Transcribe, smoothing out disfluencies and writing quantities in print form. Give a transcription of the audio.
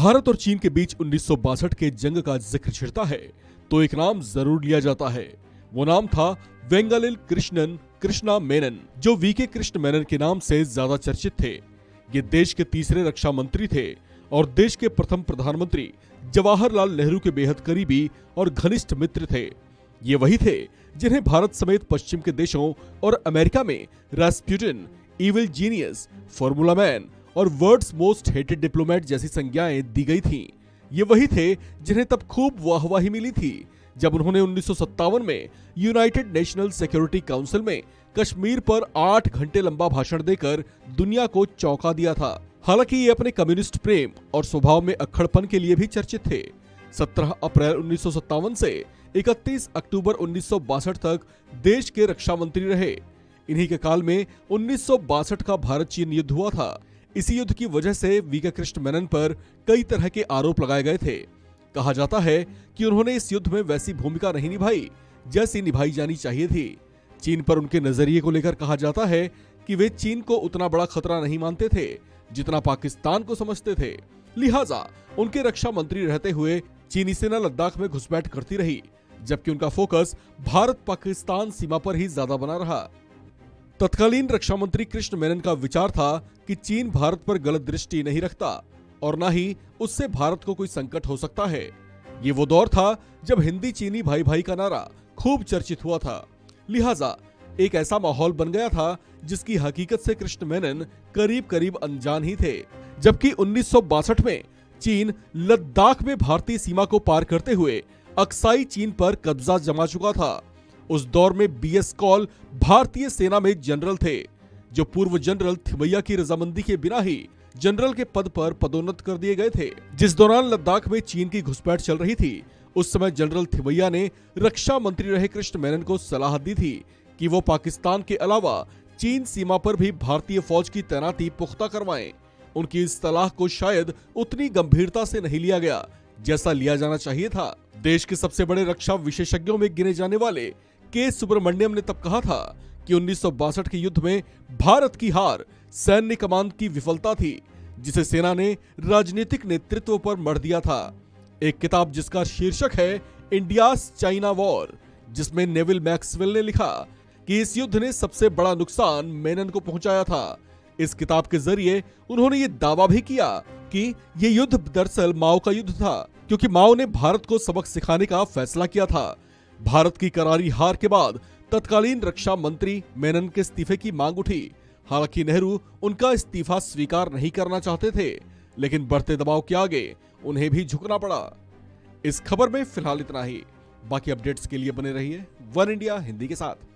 भारत और चीन के बीच 1962 के जंग का जिक्र छिड़ता है तो एक नाम जरूर लिया जाता है। वो नाम था वेंगलिल कृष्णा मेनन, जो वीके कृष्ण मेनन के नाम से ज्यादा चर्चित थे। ये देश के तीसरे रक्षा मंत्री थे और देश के प्रथम प्रधानमंत्री जवाहरलाल नेहरू के बेहद करीबी और घनिष्ठ मित्र थे। ये वही थे जिन्हें भारत समेत पश्चिम के देशों और अमेरिका में Rasputin, evil genius, formula man और वर्ल्ड्स मोस्ट हेटेड डिप्लोमेट जैसी संज्ञाएं दी गई थीं। ये वही थे जिन्हें तब खूब वाहवाही मिली थी जब उन्होंने 1957 में यूनाइटेड नेशनल सिक्योरिटी काउंसिल में कश्मीर पर 8 घंटे लंबा भाषण देकर दुनिया को चौंका दिया था। हालांकि ये अपने कम्युनिस्ट प्रेम और स्वभाव में अक्खड़पन के लिए भी चर्चित थे। 17 अप्रैल 1957 से 31 अक्टूबर 1962 तक देश के रक्षा मंत्री रहे। इन्हीं के काल में 1962 का भारत चीन युद्ध हुआ था। इसी युद्ध की वजह से वीके कृष्ण मेनन पर कई तरह के आरोप लगाए गए थे। कहा जाता है कि उन्होंने इस युद्ध में वैसी भूमिका नहीं निभाई जैसी निभाई जानी चाहिए थी। चीन पर उनके नजरिए को लेकर कहा जाता है कि वे चीन को उतना बड़ा खतरा नहीं मानते थे जितना पाकिस्तान को समझते थे। लिहाजा उनके रक्षा मंत्री रहते हुए चीनी सेना लद्दाख में घुसपैठ करती रही, जबकि उनका फोकस भारत पाकिस्तान सीमा पर ही ज्यादा बना रहा। तत्कालीन रक्षा मंत्री कृष्ण मेनन का विचार था कि चीन भारत पर गलत दृष्टि नहीं रखता और न ही उससे भारत को कोई संकट हो सकता है। ये वो दौर था जब हिंदी चीनी भाई भाई का नारा खूब चर्चित हुआ था। लिहाजा एक ऐसा माहौल बन गया था जिसकी हकीकत से कृष्ण मेनन करीब करीब अनजान ही थे। जबकि 1962 में चीन लद्दाख में भारतीय सीमा को पार करते हुए अक्साई चीन पर कब्जा जमा चुका था। उस दौर में बीएस कॉल भारतीय सेना में जनरल थे, जो पूर्व जनरल थिमैया की रजामंदी के बिना ही जनरल के पद पर पदोन्नत कर दिए गए थे। जिस दौरान लद्दाख में चीन की घुसपैठ चल रही थी, उस समय जनरल थिमैया ने रक्षा मंत्री रहे कृष्ण मेनन को सलाह दी थी कि वो पाकिस्तान के अलावा चीन सीमा पर भी भारतीय फौज की तैनाती पुख्ता करवाएं। उनकी इस सलाह को शायद उतनी गंभीरता से नहीं लिया गया जैसा लिया जाना चाहिए था। देश के सबसे बड़े रक्षा विशेषज्ञों में गिने जाने वाले के सुब्रमण्यम ने तब कहा था कि 1962 के युद्ध में भारत की हार सैन्य कमान की विफलता थी, जिसे सेना ने राजनीतिक नेतृत्व पर मढ़ दिया था। एक किताब जिसका शीर्षक है इंडियाज चाइना वॉर, जिसमें नेविल मैक्सवेल ने लिखा कि इस युद्ध ने सबसे बड़ा नुकसान मेनन को पहुंचाया था। इस किताब के जरिए उन्होंने ये दावा भी किया कि ये युद्ध दरअसल माओ का युद्ध था, क्योंकि माओ ने भारत को सबक सिखाने का फैसला किया था। भारत की करारी हार के बाद तत्कालीन रक्षा मंत्री मेनन के इस्तीफे की मांग उठी। हालांकि नेहरू उनका इस्तीफा स्वीकार नहीं करना चाहते थे, लेकिन बढ़ते दबाव के आगे उन्हें भी झुकना पड़ा। इस खबर में फिलहाल इतना ही। बाकी अपडेट्स के लिए बने रहिए वन इंडिया हिंदी के साथ।